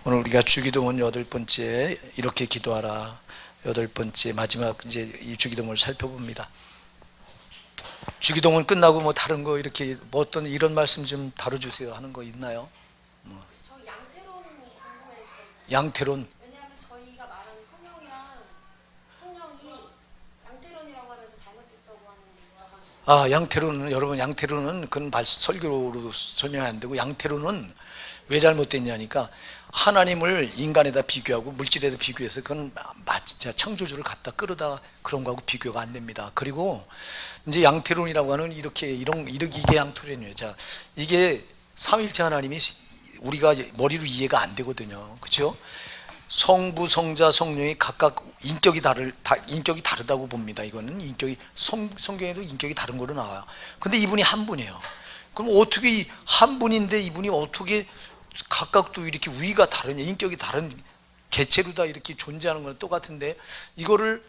오늘 우리가 주기도문 8번째 이렇게 기도하라 8번째 마지막 이제 이 주기도문을 살펴봅니다. 주기도문 끝나고 뭐 다른 거 이렇게 뭐 어떤 이런 말씀 좀 다뤄주세요 하는 거 있나요? 저 양태론이 궁금했어요. 양태론. 왜냐하면 저희가 말하는 성령이랑 성령이 양태론이라고 하면서 잘못됐다고 하는 게 있어가지고. 양태론은 여러분 양태론은 그건 설교로 설명이 안 되고 양태론은 왜 잘못됐냐니까 하나님을 인간에다 비교하고 물질에다 비교해서 그건 진짜 창조주를 갖다 끌어다 그런 거하고 비교가 안 됩니다. 그리고 이제 양태론이라고 하는 이게 양태론이에요. 자, 이게 삼위일체 하나님이 우리가 머리로 이해가 안 되거든요. 그렇죠? 성부, 성자, 성령이 각각 인격이 다르다고 봅니다. 이거는 인격이 성경에도 인격이 다른 거로 나와요. 근데 이분이 한 분이에요. 그럼 어떻게 한 분인데 이분이 어떻게 각각 또 이렇게 위가 다르냐, 인격이 다른 개체로 다 이렇게 존재하는 건 똑같은데 이거를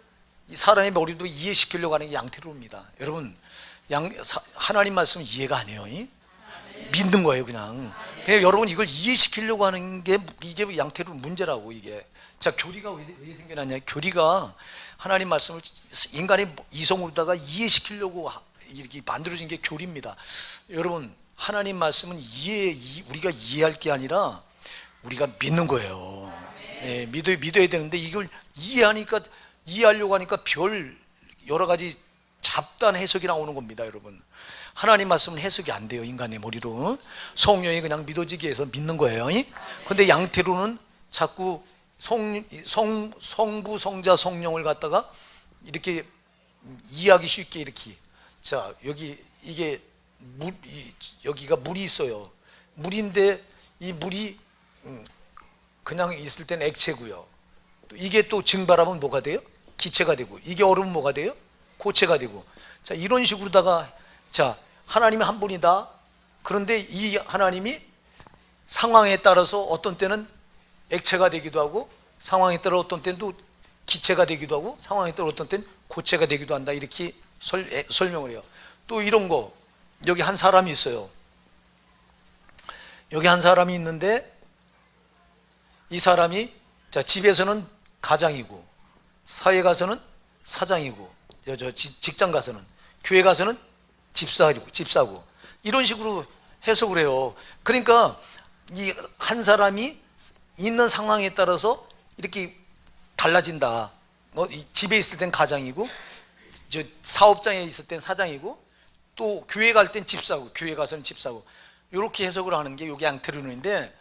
사람의 머리도 이해시키려고 하는 게 양태론입니다. 여러분, 하나님 말씀은 이해가 안 해요. 믿는 거예요, 그냥. 여러분 이걸 이해시키려고 하는 게 이게 양태론 문제라고 이게. 자, 교리가 왜 생겨났냐? 교리가 하나님 말씀을 인간의 이성으로다가 이해시키려고 이렇게 만들어진 게 교리입니다. 여러분, 하나님 말씀은 우리가 이해할 게 아니라 우리가 믿는 거예요. 예, 믿어야 되는데 이걸 이해하려고 하니까 별 여러 가지 잡다한 해석이 나오는 겁니다, 여러분. 하나님 말씀은 해석이 안 돼요, 인간의 머리로. 성령이 그냥 믿어지게 해서 믿는 거예요. 근데 양태로는 자꾸 성부, 성자, 성령을 갖다가 이렇게 이해하기 쉽게 이렇게. 자, 여기가 물이 있어요. 물인데 이 물이 그냥 있을 때는 액체고요. 또 이게 또 증발하면 뭐가 돼요? 기체가 되고, 이게 얼으면 뭐가 돼요? 고체가 되고. 자, 이런 식으로다가, 자, 하나님이 한 분이다. 그런데 이 하나님이 상황에 따라서 어떤 때는 액체가 되기도 하고, 상황에 따라 어떤 때는 또 기체가 되기도 하고, 상황에 따라 어떤 때는 고체가 되기도 한다. 이렇게 설명을 해요. 또 이런 거, 여기 한 사람이 있어요. 여기 한 사람이 있는데 이 사람이, 자, 집에서는 가장이고, 사회 가서는 사장이고, 직장 가서는, 교회 가서는 집사고, 이런 식으로 해석을 해요. 그러니까 이 한 사람이 있는 상황에 따라서 이렇게 달라진다. 집에 있을 땐 가장이고, 사업장에 있을 땐 사장이고, 또 교회 갈 땐 집사고, 교회 가서는 집사고, 이렇게 해석을 하는 게 이게 양태론인데,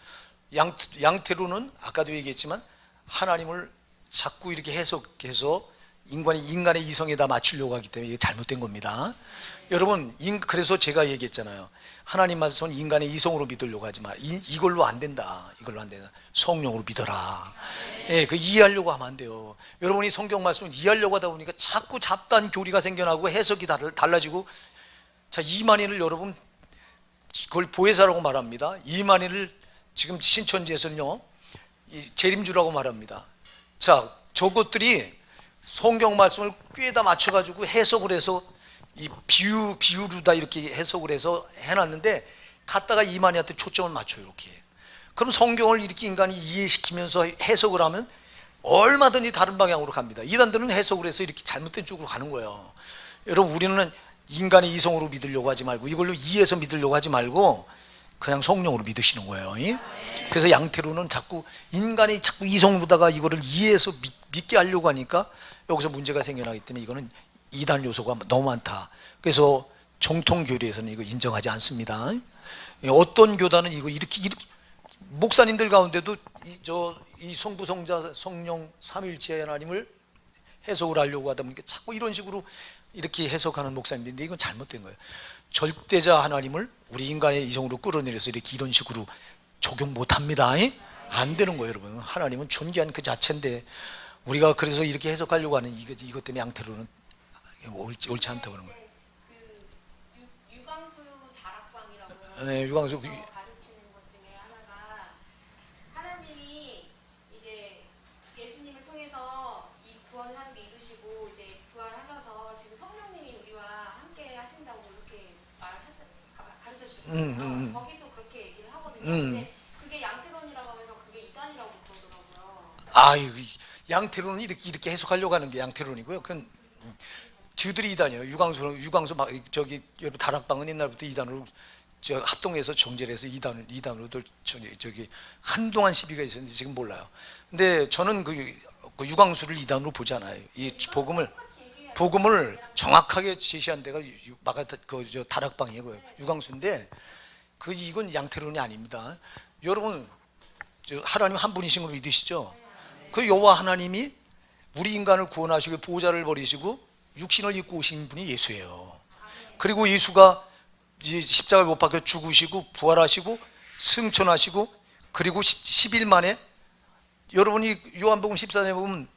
양태론은 아까도 얘기했지만 하나님을 자꾸 이렇게 해석해서 인간의 이성에다 맞추려고 하기 때문에 이게 잘못된 겁니다. 여러분, 그래서 제가 얘기했잖아요. 하나님 말씀은 인간의 이성으로 믿으려고 하지 마. 이걸로 안 된다. 성령으로 믿어라. 예, 그 이해하려고 하면 안 돼요. 여러분이 성경 말씀을 이해하려고 하다 보니까 자꾸 잡다한 교리가 생겨나고 해석이 달라지고. 자, 이만희를 여러분, 그걸 보혜사라고 말합니다. 이만희를 지금 신천지에서는요, 재림주라고 말합니다. 자, 저것들이 성경 말씀을 꾀에다 맞춰가지고 해석을 해서 이 비유로 다 이렇게 해석을 해서 해놨는데, 갖다가 이만희한테 초점을 맞춰요, 이렇게. 그럼 성경을 이렇게 인간이 이해시키면서 해석을 하면 얼마든지 다른 방향으로 갑니다. 이단들은 해석을 해서 이렇게 잘못된 쪽으로 가는 거예요. 여러분, 우리는 인간의 이성으로 믿으려고 하지 말고, 이걸로 이해해서 믿으려고 하지 말고 그냥 성령으로 믿으시는 거예요. 그래서 양태로는 인간이 자꾸 이성으로다가 이거를 이해해서 믿게 하려고 하니까 여기서 문제가 생겨나기 때문에 이거는 이단 요소가 너무 많다. 그래서 정통교리에서는 이거 인정하지 않습니다. 어떤 교단은 이렇게 목사님들 가운데도 이 성부, 성자, 성령 삼위일체 하나님을 해석을 하려고 하다 보니까 자꾸 이런 식으로 이렇게 해석하는 목사님들인데 이건 잘못된 거예요. 절대자 하나님을 우리 인간의 이성으로 끌어내려서 이런 식으로 적용 못합니다. 안 되는 거예요, 여러분. 하나님은 존귀한 그 자체인데 우리가 그래서 이렇게 해석하려고 하는 이것 때문에 양태로는 옳지 않다고 하는 거예요. 그 유광수 다락방이라고. 네, 유광수 가르치는 것 중에 하나가 하나님이 이제 예수님을 통해서 이 구원하는 게 이루시고 이제 부활하셔서 지금 성령님이 우리와 함께 하신다고 이렇게 가르쳐 주셨어요. 거기도 그렇게 얘기를 하거든요. 근데 그게 양태론이라고 하면서 그게 이단 이단이라고 그러더라고요. 양태론은 이렇게 해석하려고 하는 게 양태론이고요. 그건 저들이 이단이에요. 유광수 막 저기 여러분 다락방은 옛날부터 이단으로 저 합동해서 정제해서 이단으로도 저기 한동안 시비가 있었는데 지금 몰라요. 근데 저는 그 유광수를 이단으로 보지 않아요. 이 복음을 정확하게 제시한 데가 저 다락방이에요. 유광수인데 이건 양태론이 아닙니다. 여러분 하나님 한 분이신 걸 믿으시죠? 그 여호와 하나님이 우리 인간을 구원하시고 보호자를 버리시고 육신을 입고 오신 분이 예수예요. 그리고 예수가 십자가에 못 박혀 죽으시고 부활하시고 승천하시고 그리고 10일 만에 여러분이 요한복음 14장에 보면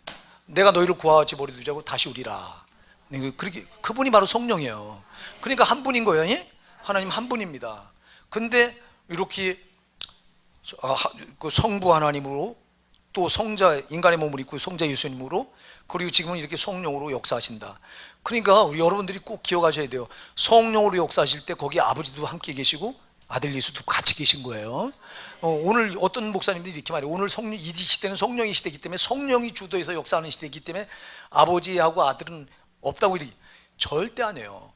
내가 너희를 구하지 버려두자고 다시 오리라. 그렇게 그분이 바로 성령이에요. 그러니까 한 분인 거예요. 예? 하나님 한 분입니다. 근데 이렇게 그 성부 하나님으로 또 성자 인간의 몸을 입고 성자 예수님으로 그리고 지금은 이렇게 성령으로 역사하신다. 그러니까 우리 여러분들이 꼭 기억하셔야 돼요. 성령으로 역사하실 때 거기 아버지도 함께 계시고 아들 예수도 같이 계신 거예요. 오늘 어떤 목사님들이 이렇게 말해요. 오늘 이 시대는 성령의 시대이기 때문에 성령이 주도해서 역사하는 시대이기 때문에 아버지하고 아들은 없다고 이렇게 절대 안 해요.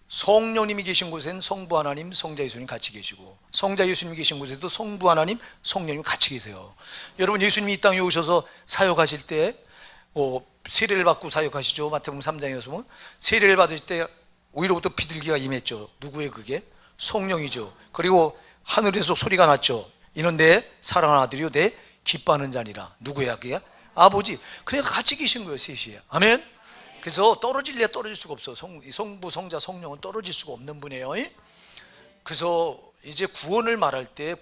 성령님이 계신 곳에는 성부 하나님, 성자 예수님 같이 계시고 성자 예수님이 계신 곳에도 성부 하나님, 성령님 같이 계세요. 여러분 예수님이 이 땅에 오셔서 사역하실 때 세례를 받고 사역하시죠. 마태복음 3장에서 보면 세례를 받을 때 위로부터 비둘기가 임했죠. 누구의 그게? 성령이죠. 그리고 하늘에서 소리가 났죠. 이는 내 사랑하는 아들이요 내 기뻐하는 자니라. 누구야 그게? 아버지. 그러니까 같이 계신 거예요. 셋이. 아멘. 그래서 떨어질래야 떨어질 수가 없어. 성부, 성자, 성령은 떨어질 수가 없는 분이에요. 그래서 이제 구원을 말할 때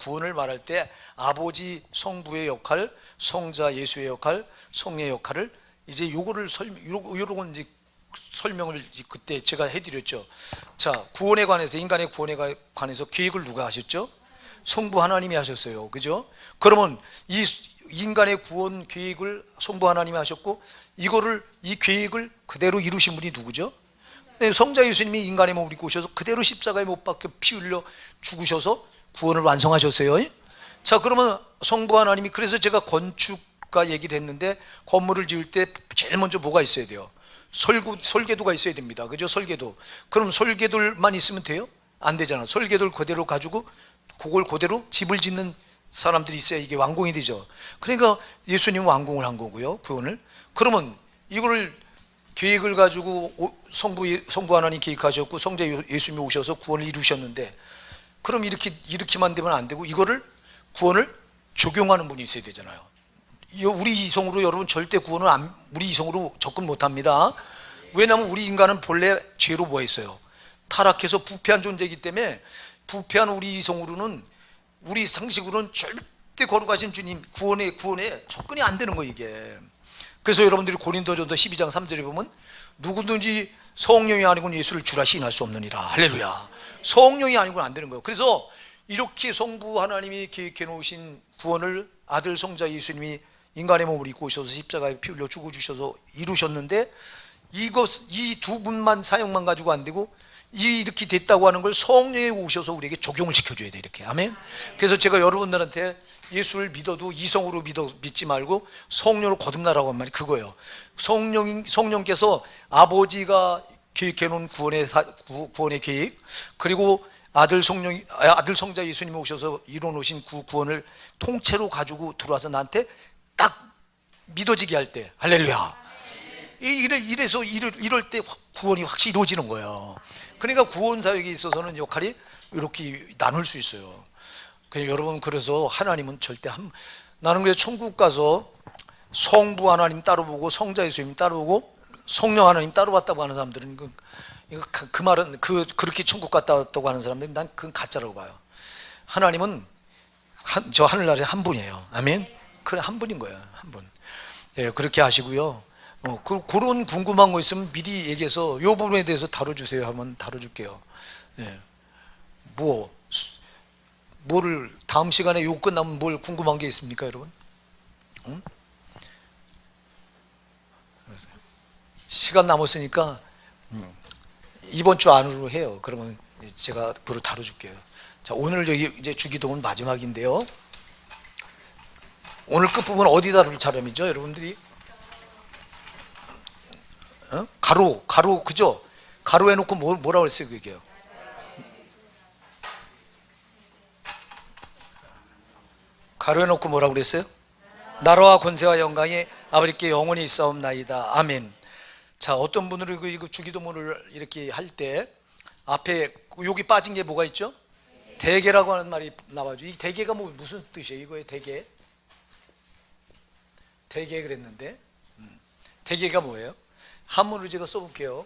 아버지 성부의 역할, 성자 예수의 역할, 성령의 역할을 이제 요거를 요런 이제 설명을 그때 제가 해드렸죠. 자, 구원에 관해서 인간의 구원에 관해서 계획을 누가 하셨죠? 성부 하나님이 하셨어요. 그죠? 그러면 이 인간의 구원 계획을 성부 하나님이 하셨고 이 계획을 그대로 이루신 분이 누구죠? 성자 예수님이 인간의 몸을 입고 오셔서 그대로 십자가에 못 박혀 피 흘려 죽으셔서 구원을 완성하셨어요. 자, 그러면 성부 하나님이 그래서 제가 건축가 얘기를 했는데 건물을 지을 때 제일 먼저 뭐가 있어야 돼요? 설계도가 있어야 됩니다. 그죠? 설계도. 그럼 설계도만 있으면 돼요? 안 되잖아. 설계도를 그대로 가지고 그걸 그대로 집을 짓는 사람들이 있어야 이게 완공이 되죠. 그러니까 예수님은 완공을 한 거고요. 구원을. 그러면 이거를 계획을 가지고 성부 하나님 계획하셨고 성자 예수님이 오셔서 구원을 이루셨는데 그럼 이렇게만 되면 안 되고 이거를 구원을 적용하는 분이 있어야 되잖아요. 우리 이성으로 여러분 절대 구원을 우리 이성으로 접근 못합니다. 왜냐하면 우리 인간은 본래 죄로 뭐 했어요? 타락해서 부패한 존재이기 때문에 부패한 우리 이성으로는 우리 상식으로는 절대 거룩하신 주님 구원에 접근이 안 되는 거예요 이게. 그래서 여러분들이 고린도전서 12장 3절에 보면 누구든지 성령이 아니고는 예수를 주라 시인할 수 없느니라. 할렐루야. 성령이 아니고는 안 되는 거예요. 그래서 이렇게 성부 하나님이 계획해 놓으신 구원을 아들 성자 예수님이 인간의 몸을 입고 오셔서 십자가에 피 흘려 죽어주셔서 이루셨는데 이 두 분만 사역만 가지고 안 되고 이렇게 됐다고 하는 걸 성령이 오셔서 우리에게 적용을 시켜줘야 돼 이렇게. 아멘. 그래서 제가 여러분들한테 예수를 믿어도 이성으로 믿지 말고 성령으로 거듭나라고 한 말이 그거예요. 성령께서 아버지가 계획해 놓은 구원의 계획 그리고 아들 성자 예수님이 오셔서 이뤄 놓으신 구원을 통째로 가지고 들어와서 나한테 딱 믿어지게 할 때 할렐루야. 이래서 이럴 때 구원이 확실히 이루어지는 거예요. 그러니까 구원 사역에 있어서는 역할이 이렇게 나눌 수 있어요. 여러분 그래서 하나님은 절대 나는 그래서 천국 가서 성부 하나님 따로 보고 성자 예수님 따로 보고 성령 하나님 따로 봤다고 하는 사람들은 그 말은 그렇게 천국 갔다 왔다고 하는 사람들은 난 그건 가짜라고 봐요. 하나님은 저 하늘나라에 한 분이에요. 아멘. 그래 한 분인 거예요. 한 분. 예, 그렇게 하시고요. 그런 궁금한 거 있으면 미리 얘기해서 이 부분에 대해서 다뤄주세요 하면 다뤄줄게요. 예. 뭐를 다음 시간에 이거 끝나면 뭘 궁금한 게 있습니까, 여러분? 응? 시간 남았으니까 이번 주 안으로 해요. 그러면 제가 그걸 다뤄줄게요. 자, 오늘 여기 이제 주기도문 마지막인데요. 오늘 끝부분 어디 다룰 차례이죠, 여러분들이? 가로 그죠? 가로 해놓고 뭐라고 했어요, 그게요? 가로 해놓고 뭐라고 그랬어요? 나라와 권세와 영광이 아버지께 영원히 있사옵나이다. 아멘. 자, 어떤 분들은 이거 주기도문을 이렇게 할 때 앞에 여기 빠진 게 뭐가 있죠? 대계라고 하는 말이 나와죠. 이 대계가 무슨 뜻이에요? 이거의 대계? 대계 그랬는데 대계가 뭐예요? 한문으로 제가 써볼게요.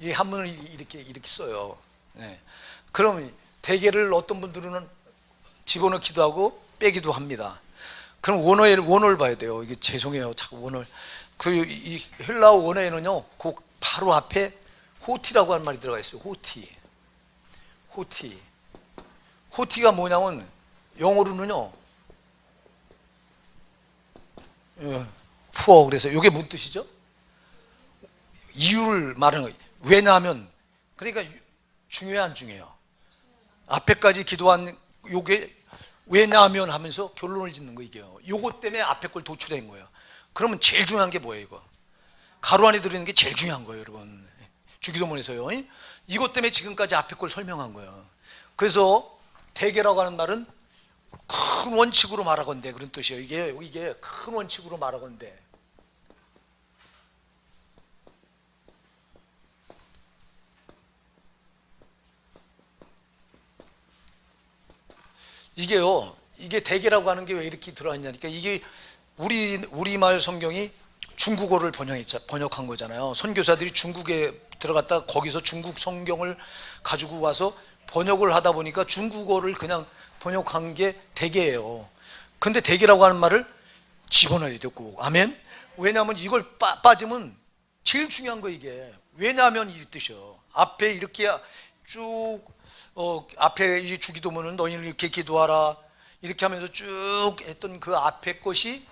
이 한문을 이렇게 써요. 네. 그럼 대개를 어떤 분들은 집어넣기도 하고 빼기도 합니다. 그럼 원어를 봐야 돼요. 이게 죄송해요. 자꾸 원어. 이 헬라어 원어에는요, 그 바로 앞에 호티라고 하는 말이 들어가 있어요. 호티가 뭐냐면 영어로는요, 푸어. 그래서 이게 뭔 뜻이죠? 이유를 말하는 거예요. 왜냐하면, 그러니까 중요해 안 중요해요? 앞에까지 기도한 요게 왜냐하면 하면서 결론을 짓는 거 이게요. 요것 때문에 앞에 걸 도출한 거예요. 그러면 제일 중요한 게 뭐예요, 이거? 가로 안에 들어있는 게 제일 중요한 거예요, 여러분. 주기도문에서요. 이것 때문에 지금까지 앞에 걸 설명한 거예요. 그래서 대계라고 하는 말은 큰 원칙으로 말하건대 그런 뜻이에요. 이게 큰 원칙으로 말하건대. 이게 대계라고 하는 게 왜 이렇게 들어있냐니까, 이게 우리말 성경이 중국어를 번역한 거잖아요. 선교사들이 중국에 들어갔다 거기서 중국 성경을 가지고 와서 번역을 하다 보니까 중국어를 그냥 번역한 게 대계예요. 근데 대계라고 하는 말을 집어넣어야 돼요, 꼭. 아멘? 왜냐하면 이걸 빠지면 제일 중요한 거 이게. 왜냐하면 이 뜻이요. 앞에 이렇게 쭉 앞에 이 주기도문은 너희는 이렇게 기도하라 이렇게 하면서 쭉 했던 그 앞에 것이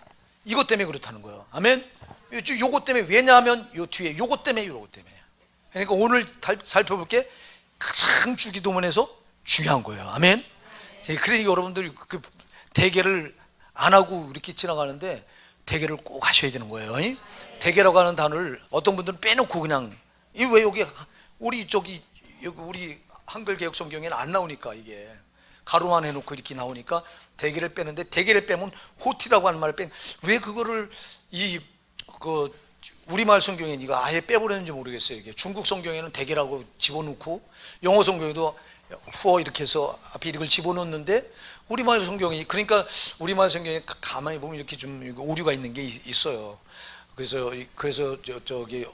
이것 때문에 그렇다는 거예요. 아멘? 요것 때문에. 왜냐하면 요 뒤에 요것 때문에. 그러니까 오늘 살펴볼 게 가장 주기도문에서 중요한 거예요. 아멘? 그러니까 여러분들이 그 대계를 안 하고 이렇게 지나가는데 대계를 꼭 하셔야 되는 거예요. 대계라고 하는 단어를 어떤 분들은 빼놓고 그냥, 왜 여기 우리 한글 개혁 성경에는 안 나오니까, 이게 가로만 해놓고 이렇게 나오니까 대계를 빼는데, 대계를 빼면 호티라고 하는 말을 왜 그거를 우리말 성경에 이거 아예 빼버렸는지 모르겠어요. 이게 중국 성경에는 대계라고 집어넣고 영어 성경에도 푸어 이렇게 해서 앞에 이걸 집어넣는데 우리말 성경이, 그러니까 우리말 성경에 가만히 보면 이렇게 좀 오류가 있는 게 있어요. 그래서 저기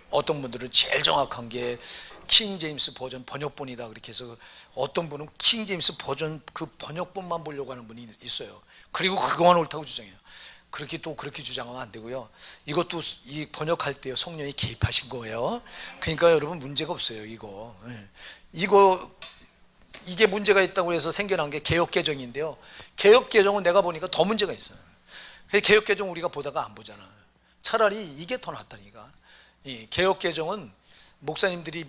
어떤 분들은 제일 정확한 게 킹 제임스 버전 번역본이다 그렇게 해서, 어떤 분은 킹 제임스 버전 그 번역본만 보려고 하는 분이 있어요. 그리고 그거만 옳다고 주장해요. 그렇게 주장하면 안 되고요. 이것도 이 번역할 때 성령이 개입하신 거예요. 그러니까 여러분 문제가 없어요. 이게 문제가 있다고 해서 생겨난 게 개역개정인데요. 개역개정은 내가 보니까 더 문제가 있어요. 개역개정 우리가 보다가 안 보잖아. 차라리 이게 더 낫다니까. 이 개역개정은 목사님들이,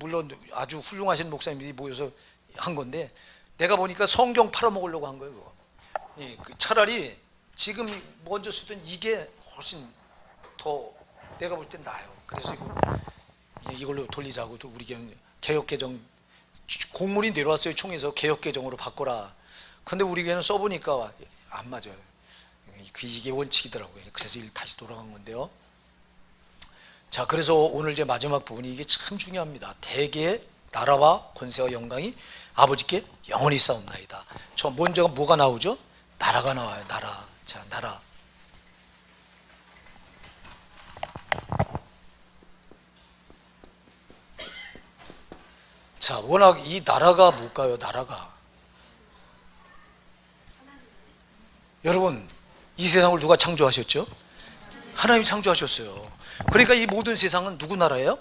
물론 아주 훌륭하신 목사님들이 모여서 한 건데, 내가 보니까 성경 팔아먹으려고 한 거예요. 차라리 지금 먼저 쓰던 이게 훨씬 더 내가 볼 땐 나아요. 그래서 이걸로 돌리자고, 또 우리 개혁개정 공문이 내려왔어요. 총에서 개혁개정으로 바꿔라. 근데 우리 교회는 써보니까 안 맞아요. 이게 원칙이더라고요. 그래서 다시 돌아간 건데요. 자, 그래서 오늘 이제 마지막 부분이 이게 참 중요합니다. 대개의 나라와 권세와 영광이 아버지께 영원히 있사옵나이다. 저 먼저 뭐가 나오죠? 나라가 나와요. 나라. 자, 나라. 자, 워낙 이 나라가 뭘까요? 나라가. 여러분, 이 세상을 누가 창조하셨죠? 하나님이 창조하셨어요. 그러니까 이 모든 세상은 누구 나라예요?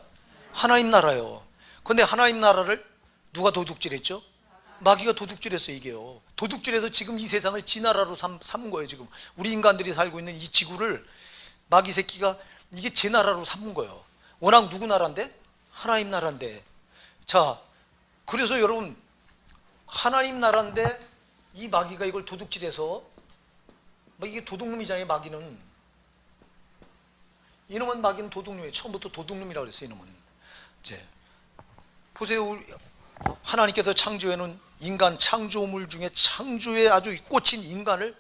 하나님 나라예요. 그런데 하나님 나라를 누가 도둑질했죠? 마귀가 도둑질했어요. 이게요. 도둑질해서 지금 이 세상을 지 나라로 삼은 거예요. 지금 우리 인간들이 살고 있는 이 지구를 마귀 새끼가 이게 제 나라로 삼은 거예요. 워낙 누구 나라인데? 하나님 나라인데. 자, 그래서 여러분 하나님 나라인데 이 마귀가 이걸 도둑질해서 이게 도둑놈이잖아요. 마귀는 이놈은 마귀는 도둑놈이에요. 처음부터 도둑놈이라고 그랬어요. 이놈은 이제 보세요. 하나님께서 창조해놓은 인간 창조물 중에 창조에 아주 꽂힌 인간을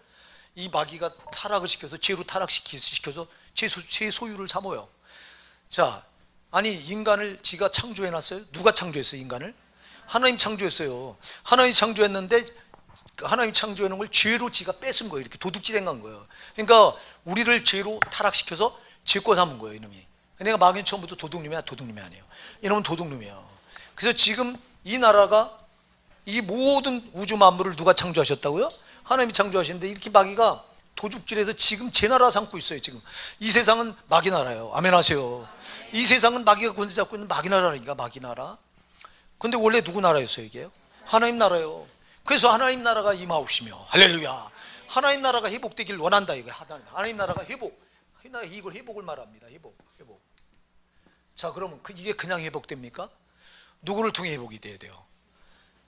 이 마귀가 타락을 시켜서 죄로 타락시켜서 제 소유를 삼아요. 자, 아니 인간을 지가 창조해놨어요? 누가 창조했어요? 인간을? 하나님 창조했어요. 하나님 창조했는데 하나님 창조해놓은 걸 죄로 지가 뺏은 거예요. 이렇게 도둑질한 거예요. 그러니까 우리를 죄로 타락시켜서 죄거 삼은 거예요. 이놈이. 그러니까 마귀는 처음부터 도둑놈이 아니에요. 이놈은 도둑놈이에요. 그래서 지금 이 나라가 이 모든 우주 만물을 누가 창조하셨다고요? 하나님이 창조하시는데 이렇게 마귀가 도둑질해서 지금 제 나라 삼고 있어요. 지금 이 세상은 마귀 나라예요. 아멘 하세요. 이 세상은 마귀가 권세 잡고 있는 마귀 나라니까. 마귀 나라. 근데 원래 누구 나라였어요? 이게요? 하나님 나라예요. 그래서 하나님 나라가 임하옵시며 할렐루야. 하나님 나라가 회복되길 원한다. 이거 하나님 나라가 이걸 회복을 말합니다. 회복. 자, 그러면 이게 그냥 회복됩니까? 누구를 통해 회복이 돼야 돼요?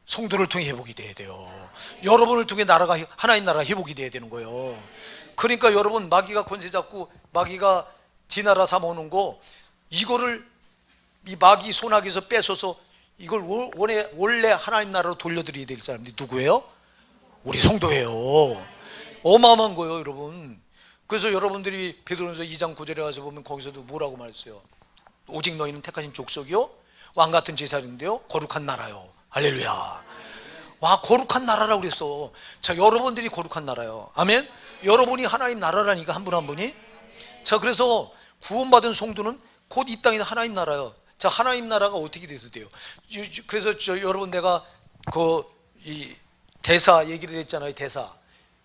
성도를 통해 회복이 돼야 돼요. 여러분을 통해 하나님 나라가 회복이 돼야 되는 거예요. 그러니까 여러분 마귀가 권세 잡고 마귀가 뒤나라 삼아오는 거 이거를 이 마귀 손아귀에서 뺏어서 이걸 원래 하나님 나라로 돌려드려야 될 사람들이 누구예요? 우리 성도예요. 어마어마한 거예요, 여러분. 그래서 여러분들이 베드로전서 2장 9절에 가서 보면 거기서도 뭐라고 말했어요? 오직 너희는 택하신 족속이요 왕같은 제사장인데요 거룩한 나라요. 할렐루야. 와, 거룩한 나라라고 그랬어. 자, 여러분들이 거룩한 나라요. 아멘. 여러분이 하나님 나라라니까, 한 분 한 분이. 자, 그래서 구원받은 성도는 곧 이 땅에 하나님 나라요. 자, 하나님 나라가 어떻게 돼서 돼요? 그래서 여러분 내가 이 대사 얘기를 했잖아요. 대사.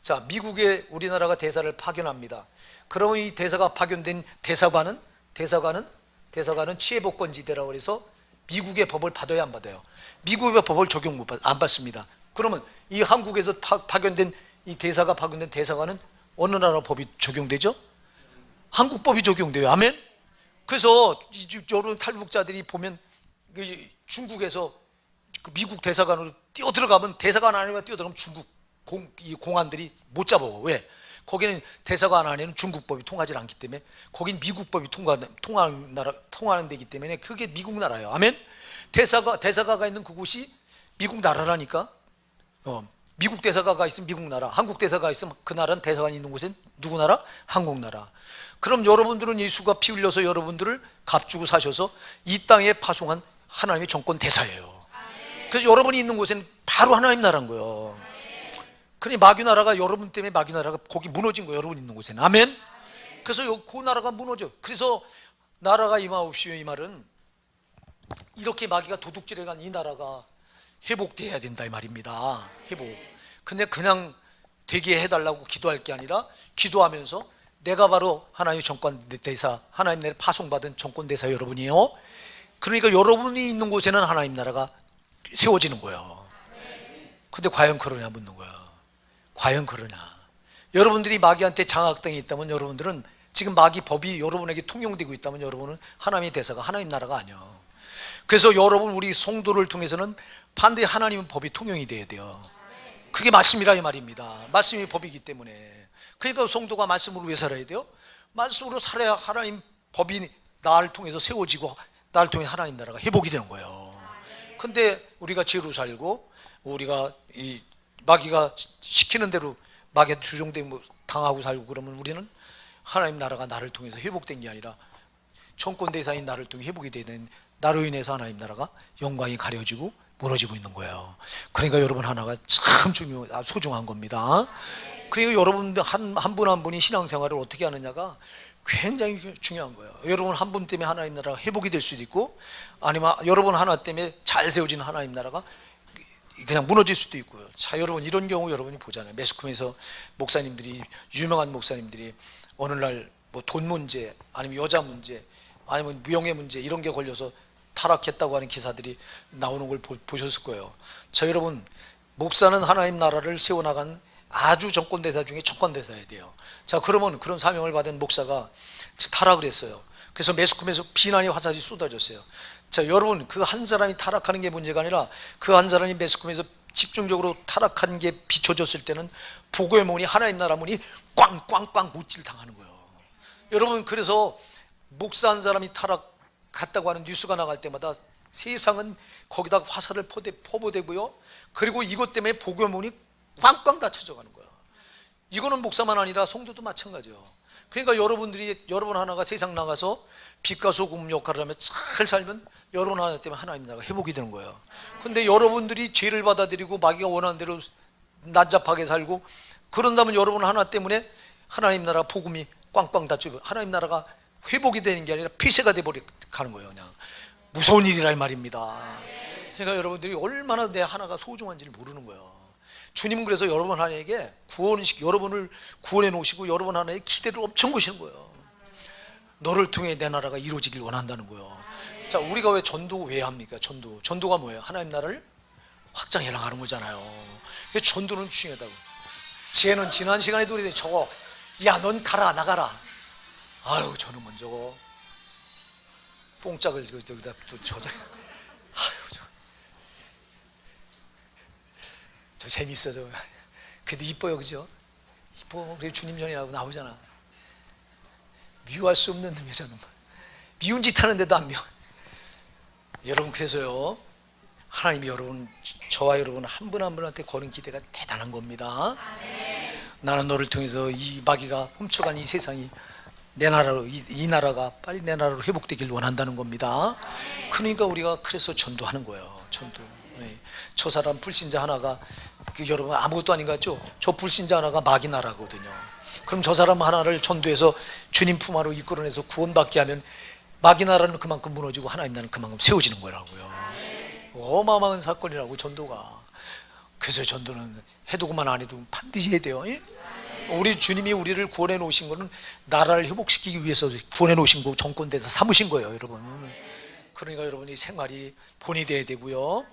자, 미국에 우리나라가 대사를 파견합니다. 그러면 이 대사가 파견된 대사관은 치해복권지대라고 해서 미국의 법을 받아야 안 받아요? 미국의 법을 적용 안 받습니다. 그러면 이 한국에서 파견된 이 대사가 파견된 대사관은 어느 나라 법이 적용되죠? 한국 법이 적용돼요. 아멘. 그래서 여러분 탈북자들이 보면 중국에서 미국 대사관으로 뛰어들어가면 대사관 안에 뛰어들어가면 중국 공안들이 못 잡아. 왜? 거기는 대사관 안에는 중국법이 통하지 않기 때문에 거긴 미국법이 통하는 데이기 때문에 그게 미국 나라예요. 아멘. 대사가가 있는 그곳이 미국 나라라니까. 미국 대사가가 있으면 미국 나라, 한국 대사가 있으면 그 나라는 대사관이 있는 곳은 누구 나라? 한국 나라. 그럼 여러분들은 예수가 피 흘려서 여러분들을 값주고 사셔서 이 땅에 파송한 하나님의 정권 대사예요. 그래서 여러분이 있는 곳은 바로 하나님 나라인 거예요. 그러니 마귀 나라가 여러분 때문에 마귀 나라가 거기 무너진 거예요. 여러분 있는 곳에는. 아멘. 그래서 그 나라가 무너져. 그래서 나라가 임하옵시며 이 말은 이렇게 마귀가 도둑질해 간 이 나라가 회복돼야 된다 이 말입니다. 회복. 근데 그냥 되게 해달라고 기도할 게 아니라 기도하면서 내가 바로 하나님의 정권 대사, 하나님 나라에 파송받은 정권 대사 여러분이에요. 그러니까 여러분이 있는 곳에는 하나님 나라가 세워지는 거예요. 근데 과연 그러냐 묻는 거예요. 과연 그러냐. 여러분들이 마귀한테 장악당해 있다면 여러분들은 지금 마귀 법이 여러분에게 통용되고 있다면 여러분은 하나님의 대사가 하나님 나라가 아니에요. 그래서 여러분 우리 성도를 통해서는 반드시 하나님의 법이 통용이 돼야 돼요. 그게 말씀이라 이 말입니다. 말씀이 법이기 때문에. 그러니까 성도가 말씀으로 왜 살아야 돼요? 말씀으로 살아야 하나님 법이 나를 통해서 세워지고 나를 통해 하나님 나라가 회복이 되는 거예요. 근데 우리가 죄로 살고 우리가 이 마귀가 시키는 대로 마귀에 주종되고 당하고 살고 그러면 우리는 하나님 나라가 나를 통해서 회복된 게 아니라 정권 대사인 나를 통해 회복이 되는 나로 인해서 하나님 나라가 영광이 가려지고 무너지고 있는 거예요. 그러니까 여러분 하나가 참 소중한 겁니다. 그리고 여러분들 한 분 한 분이 신앙생활을 어떻게 하느냐가 굉장히 중요한 거예요. 여러분 한 분 때문에 하나님 나라가 회복이 될 수도 있고 아니면 여러분 하나 때문에 잘 세워진 하나님 나라가 그냥 무너질 수도 있고요. 자, 여러분 이런 경우 여러분이 보잖아요. 매스컴에서 목사님들이 유명한 목사님들이 어느 날 뭐 돈 문제 아니면 여자 문제 아니면 명예 문제 이런 게 걸려서 타락했다고 하는 기사들이 나오는 걸 보셨을 거예요. 자, 여러분 목사는 하나님 나라를 세워나간 아주 정권대사 중에 정권대사야 돼요. 자, 그러면 그런 사명을 받은 목사가 타락을 했어요. 그래서 매스컴에서 비난의 화살이 쏟아졌어요. 자, 여러분, 그 한 사람이 타락하는 게 문제가 아니라 그 한 사람이 매스컴에서 집중적으로 타락한 게 비춰졌을 때는 복음의 문이, 하나님 나라 문이 꽝꽝꽝 못질 당하는 거예요. 여러분, 그래서 목사 한 사람이 타락했다고 하는 뉴스가 나갈 때마다 세상은 거기다 화살을 퍼부대고요. 그리고 이것 때문에 복음의 문이 꽝꽝 닫혀져 가는 거예요. 이거는 목사만 아니라 성도도 마찬가지예요. 그러니까 여러분 하나가 세상 나가서 빛과 소금 역할을 하며 잘 살면 여러분 하나 때문에 하나님 나라가 회복이 되는 거예요. 근데 여러분들이 죄를 받아들이고 마귀가 원하는 대로 난잡하게 살고 그런다면 여러분 하나 때문에 하나님 나라 복음이 꽝꽝 닫히고 하나님 나라가 회복이 되는 게 아니라 폐쇄가 돼버리 가는 거예요. 그냥 무서운 일이란 말입니다. 그러니까 여러분들이 얼마나 내 하나가 소중한지를 모르는 거예요. 주님은 그래서 여러분 하나에게 여러분을 구원해 놓으시고 여러분 하나의 기대를 엄청 거시는 거예요. 너를 통해 내 나라가 이루어지길 원한다는 거예요. 자, 우리가 왜 전도 왜 합니까? 전도가 뭐예요? 하나님 나라를 확장해 나가는 거잖아요. 전도는 중요하다고. 쟤는 지난 시간에도 우리 저거 야 넌 가라 나가라. 아유 저놈은 저거 뽕짝을 저기다 또 저장. 아유 저 재밌어 저. 그래도 이뻐요 그죠? 이뻐. 그래 주님 전이라고 나오잖아. 미워할 수 없는 놈이야 저놈. 미운 짓 하는데도 안 미워. 여러분 그래서요 하나님이 저와 여러분 한 분 한 분한테 거는 기대가 대단한 겁니다. 나는 너를 통해서 이 마귀가 훔쳐간 이 세상이 내 나라로 이 나라가 빨리 내 나라로 회복되길 원한다는 겁니다. 그러니까 우리가 그래서 전도하는 거예요. 전도. 저 사람 불신자 하나가 여러분 아무것도 아닌 것 같죠? 저 불신자 하나가 마귀 나라거든요. 그럼 저 사람 하나를 전도해서 주님 품 안으로 이끌어내서 구원받게 하면 마귀 나라는 그만큼 무너지고 하나님 나라는 그만큼 세워지는 거라고요. 어마어마한 사건이라고 전도가. 그래서 전도는 해두고만 안 해도 반드시 해야 돼요. 우리 주님이 우리를 구원해 놓으신 거는 나라를 회복시키기 위해서 구원해 놓으신 거 정권대에서 삼으신 거예요 여러분. 그러니까 여러분이 생활이 본이 돼야 되고요.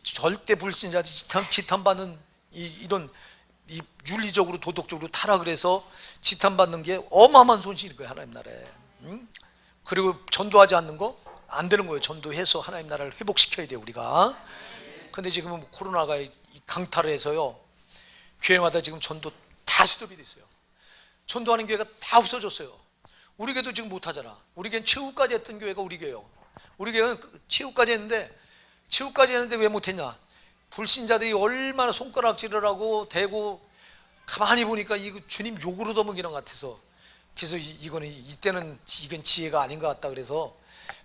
절대 불신자들이 지탄받는 이런 윤리적으로 도덕적으로 타락을 해서 지탄받는 게 어마어마한 손실인 거예요 하나님 나라에. 그리고 전도하지 않는 거 안 되는 거예요. 전도해서 하나님 나라를 회복시켜야 돼요 우리가. 근데 지금은 코로나가 강타를 해서요 교회마다 지금 전도 다 스톱이 됐어요. 전도하는 교회가 다 없어졌어요. 우리 교회도 지금 못하잖아. 우리 교회는 최후까지 했던 교회가 우리 교회예요. 우리 교회는 최후까지 했는데 왜 못했냐? 불신자들이 얼마나 손가락질을 하고 대고 가만히 보니까 이거 주님 욕으로 넘어기는 것 같아서 그래서 이때는 이건 지혜가 아닌 것 같다 그래서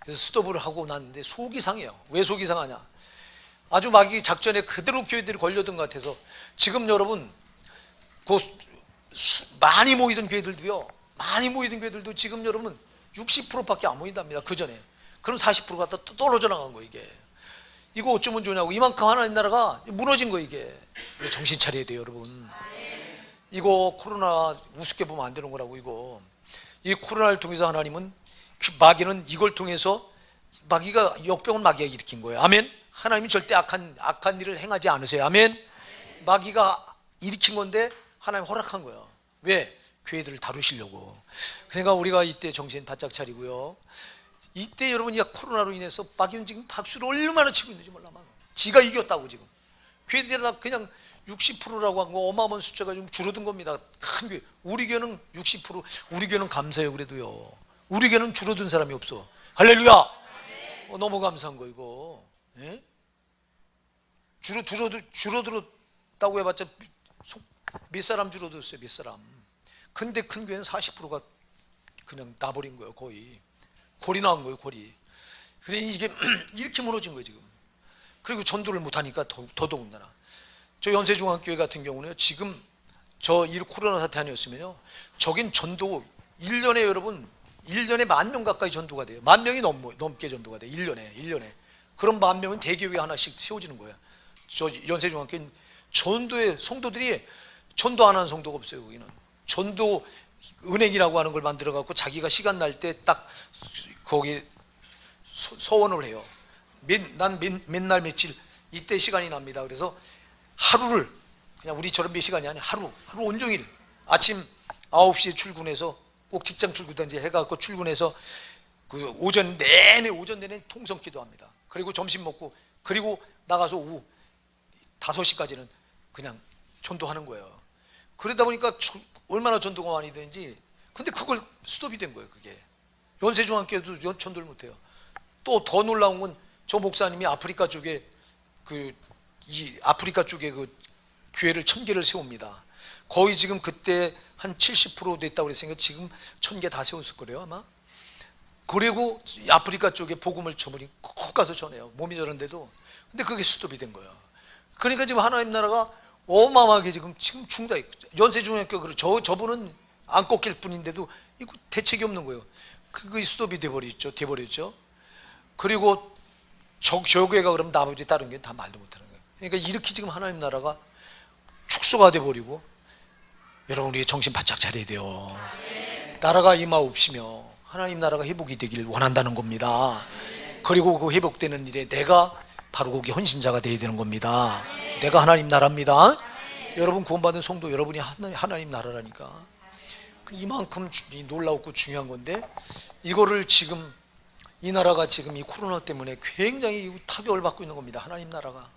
스톱을 하고 났는데 속이 상해요. 왜 속이 상하냐? 아주 마귀 작전에 그대로 교회들이 걸려든 것 같아서 지금 여러분 많이 모이던 교회들도 지금 여러분 60%밖에 안 모인답니다. 그 전에. 그럼 40%가 또 떨어져 나간 거 이게. 이거 어쩌면 좋냐고. 이만큼 하나님 나라가 무너진 거 이게. 정신 차려야 돼요 여러분. 이거 코로나 우습게 보면 안 되는 거라고 이거. 이 코로나를 통해서 하나님은 마귀는 이걸 통해서 마귀가 역병은 마귀가 일으킨 거예요. 아멘. 하나님이 절대 악한 일을 행하지 않으세요. 아멘. 마귀가 일으킨 건데 하나님 허락한 거예요. 왜? 교회들을 다루시려고. 그러니까 우리가 이때 정신 바짝 차리고요. 이때 여러분 이 코로나로 인해서 마귀는 지금 박수를 얼마나 치고 있는지 몰라. 지가 이겼다고 지금. 교회들이 다 그냥 60%라고 한 거 어마어마한 숫자가 좀 줄어든 겁니다. 큰 교회. 우리 교회는 60%. 우리 교회는 감사해요 그래도요. 우리 교회는 줄어든 사람이 없어. 할렐루야. 너무 감사한 거 이거. 예? 줄어들었다고 해봤자 몇 사람 줄어들었어요. 몇 사람. 근데 큰 교회는 40%가 그냥 나버린 거예요. 거의 골이 나온 거예요. 골이. 그래 이게 이렇게 무너진 거예요 지금. 그리고 전도를 못하니까 더더군다나. 저 연세중앙교회 같은 경우는 지금 이 코로나 사태 아니었으면요 저긴 전도 1년에 여러분 1년에 10,000명 가까이 전도가 돼요. 10,000명이 넘게 전도가 돼요. 1년에. 그럼 10,000명은 대교회 하나씩 세워지는 거예요. 저 연세중앙교회는 전도의 성도들이 전도 안 하는 성도가 없어요. 거기는 전도 은행이라고 하는 걸 만들어 갖고 자기가 시간 날 때 딱 거기 서원을 해요. 난 맨날 며칠 이때 시간이 납니다. 그래서 하루를 그냥 우리처럼 몇 시간이 아니야. 하루 온종일 아침 9시에 출근해서 꼭 직장 출근든지 해갖고 출근해서 그 오전 내내 통성 기도합니다. 그리고 점심 먹고 그리고 나가서 오후 5시까지는 그냥 전도하는 거예요. 그러다 보니까 얼마나 전도가 많이 되는지. 근데 그걸 스톱이 된 거예요. 그게 연세중앙교회도 전도를 못해요. 또 더 놀라운 건 저 목사님이 아프리카 쪽에 그 교회를 1000개를 세웁니다. 거의 지금 그때 한 70% 됐다고 그랬으니까 지금 1000개 다 세웠을 거래요 아마. 그리고 아프리카 쪽에 복음을 저분이 꼭 가서 전해요. 몸이 저런데도. 근데 그게 스톱이 된 거예요. 그러니까 지금 하나님 나라가 어마어마하게 지금 중다. 연세중앙교회 저분은 안 꺾일 뿐인데도 이거 대책이 없는 거예요. 그게 스톱이 돼버렸죠. 그리고 저 교회가 그럼 나머지 다른 게 다 말도 못하는 거예요. 그러니까 이렇게 지금 하나님 나라가 축소가 돼버리고, 여러분 우리 정신 바짝 차려야 돼요. 나라가 임하옵시며 하나님 나라가 회복이 되길 원한다는 겁니다. 그리고 그 회복되는 일에 내가 바로 거기 헌신자가 되어야 되는 겁니다. 내가 하나님 나라입니다. 여러분 구원받은 성도 여러분이 하나님 나라라니까. 이만큼 놀라웠고 중요한 건데, 이거를 지금 이 나라가 지금 이 코로나 때문에 굉장히 타격을 받고 있는 겁니다. 하나님 나라가.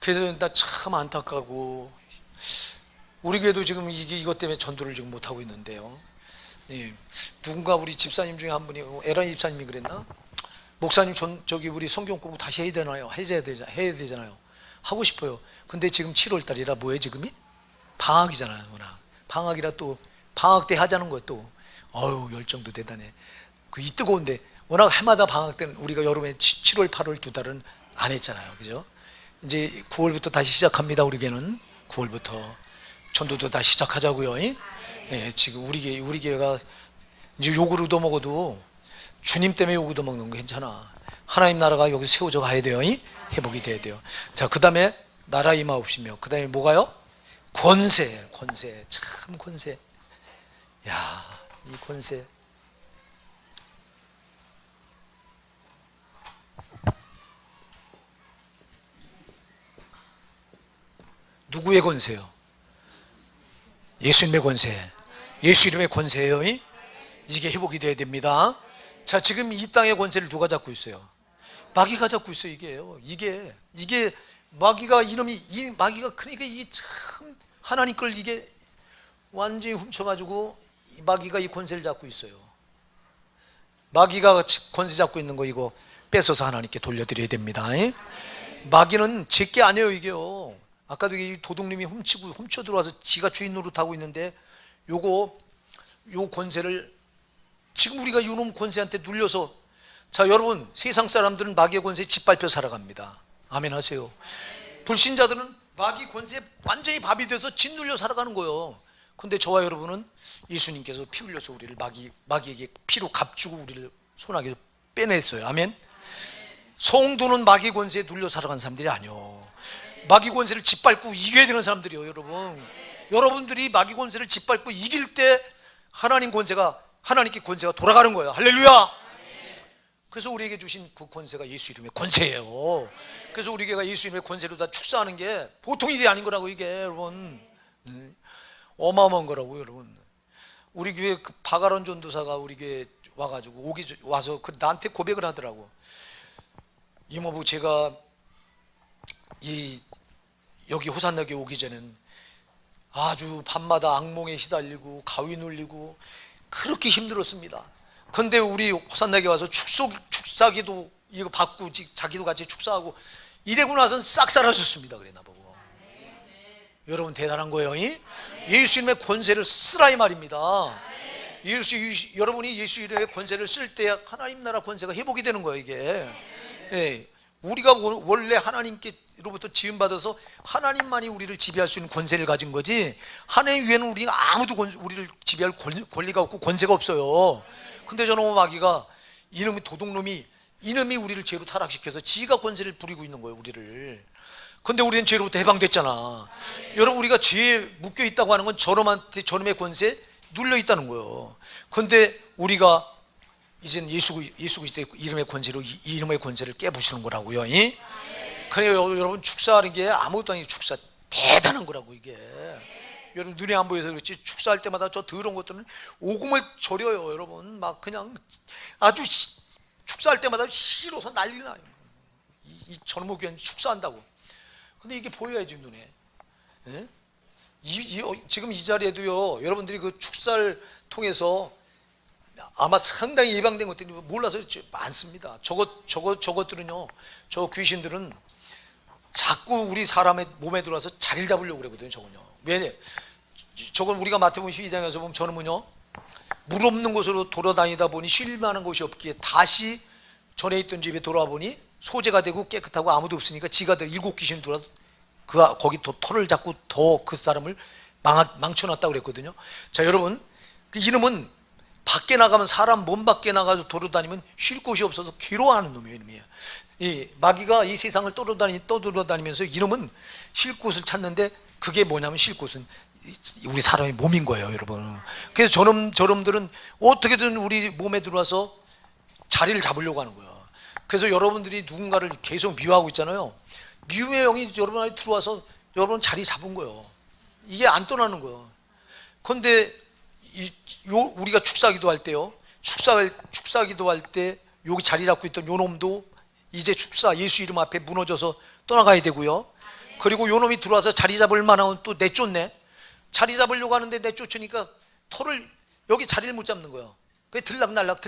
그래서 나 참 안타깝고, 우리 교회도 지금 이것 때문에 전도를 지금 못하고 있는데요. 누군가 우리 집사님 중에 한 분이, 에라니 집사님이 그랬나? 목사님 저기 우리 성경 공부 다시 해야 되나요? 해야 되잖아요. 하고 싶어요. 근데 지금 7월 달이라 뭐예요 지금이? 방학이잖아요. 워낙 방학이라 또 방학 때 하자는 것도 열정도 대단해. 이 뜨거운데 워낙 해마다 방학 때는 우리가 여름에 7월 8월 2달은 안 했잖아요. 그죠? 이제 9월부터 다시 시작합니다. 우리 교회는 9월부터 전도도 다시 시작하자고요. 예, 지금 우리 교회가 이제 욕을 얻어먹어도 주님 때문에 욕을 얻어먹는 거 괜찮아. 하나님 나라가 여기 세워져 가야 돼요. 회복이 돼야 돼요. 자, 그 다음에 나라 임하옵시며, 그 다음에 뭐가요? 권세. 참 권세. 야, 이 권세. 누구의 권세요? 예수님의 권세. 예수 이름의 권세예요. 이게 회복이 돼야 됩니다. 자, 지금 이 땅의 권세를 누가 잡고 있어요? 마귀가 잡고 있어요. 이게 마귀가 이 마귀가 그러니까 이 참 하나님 걸 이게 완전히 훔쳐가지고 마귀가 이 권세를 잡고 있어요. 마귀가 권세 잡고 있는 거 이거 뺏어서 하나님께 돌려드려야 됩니다. 마귀는 제게 아니에요. 이게요. 아까도 이 도둑님이 훔쳐 들어와서 지가 주인 노릇하고 있는데 요 권세를 지금 우리가 이놈 권세한테 눌려서, 자 여러분, 세상 사람들은 마귀의 권세에 짓밟혀 살아갑니다. 아멘 하세요. 불신자들은 마귀 권세에 완전히 밥이 돼서 짓눌려 살아가는 거예요. 근데 저와 여러분은 예수님께서 피 흘려서 우리를 마귀에게 피로 값주고 우리를 손아귀에서 빼냈어요. 아멘. 성도는 마귀 권세에 눌려 살아간 사람들이 아니요. 마귀 권세를 짓밟고 이겨야 되는 사람들이에요. 여러분들이 마귀 권세를 짓밟고 이길 때 하나님께 권세가 돌아가는 거예요. 할렐루야. 그래서 우리에게 주신 그 권세가 예수 이름의 권세예요. 그래서 우리 교회가 예수 이름의 권세로 다 축사하는 게 보통 일이 아닌 거라고. 이게 여러분 어마어마한 거라고. 여러분 우리 교회 그 박아론 전도사가 우리 교회 와서 나한테 고백을 하더라고. 이모부, 제가 여기 호산나게 오기 전에는 아주 밤마다 악몽에 시달리고 가위 눌리고 그렇게 힘들었습니다. 근데 우리 호산나게 와서 축사기도 이거 받고 자기도 같이 축사하고 이래고 나서는 싹 사라졌습니다. 그래 나보고. 여러분 대단한 거예요. 예수님의 권세를 쓰라 이 말입니다. 여러분이 예수 이름의 권세를 쓸 때 하나님 나라 권세가 회복이 되는 거예요. 이게 우리가 원래 하나님께로부터 지음받아서 하나님만이 우리를 지배할 수 있는 권세를 가진 거지, 하나님 위에는 우리가 아무도 우리를 지배할 권리가 없고 권세가 없어요. 근데 저놈의 마귀가, 이놈의 도둑놈이, 이놈이 우리를 죄로 타락시켜서 지가 권세를 부리고 있는 거예요, 우리를. 근데 우리는 죄로부터 해방됐잖아. 여러분 우리가 죄에 묶여 있다고 하는 건 저놈의 권세에 눌려 있다는 거예요. 근데 우리가 이제는 예수 그리스도의 이름의 권세로 이 이름의 권세를 깨부시는 거라고요. 그래요. 여러분 축사하는 게 아무것도 아니고 축사 대단한 거라고. 이게 여러분 눈에 안 보여서 그렇지 축사할 때마다 저 더러운 것들은 오금을 저려요. 여러분 막 그냥 아주 축사할 때마다 싫어서 난리 나요. 이 저놈의 교회는 축사한다고. 근데 이게 보여야지 눈에. 예? 지금 이 자리에도요 여러분들이 그 축사를 통해서 아마 상당히 예방된 것들이 몰라서 많습니다. 저것들은요, 저 귀신들은 자꾸 우리 사람의 몸에 들어와서 자리를 잡으려고 그러거든요. 저건요. 왜? 저건 우리가 마태복음 12장에서 보면 저놈은요 물 없는 곳으로 돌아다니다 보니 쉴 만한 곳이 없기에 다시 전에 있던 집에 돌아와 보니 소재가 되고 깨끗하고 아무도 없으니까 지가 일곱 귀신이 돌아서 거기 털을 잡고 더 그 사람을 망쳐놨다고 그랬거든요. 자, 여러분, 그 이놈은 밖에 나가면 사람 몸 밖에 나가서 돌아다니면 쉴 곳이 없어서 괴로워하는 놈이에요. 이놈이에요. 이 마귀가 이 세상을 떠돌아다니면서 이놈은 쉴 곳을 찾는데 그게 뭐냐면 쉴 곳은 우리 사람의 몸인 거예요, 여러분. 그래서 저놈들은 어떻게든 우리 몸에 들어와서 자리를 잡으려고 하는 거예요. 그래서 여러분들이 누군가를 계속 미워하고 있잖아요. 미움의 영이 여러분 안에 들어와서 여러분 자리 잡은 거예요. 이게 안 떠나는 거예요. 그런데 우리가 축사기도 할 때요, 축사기도 할 때 여기 자리 잡고 있던 요 놈도 이제 예수 이름 앞에 무너져서 떠나가야 되고요. 그리고 요 놈이 들어와서 자리 잡을 만하면 또 내쫓네. 자리 잡으려고 하는데 내쫓으니까 여기 자리를 못 잡는 거예요. 그게 들락날락.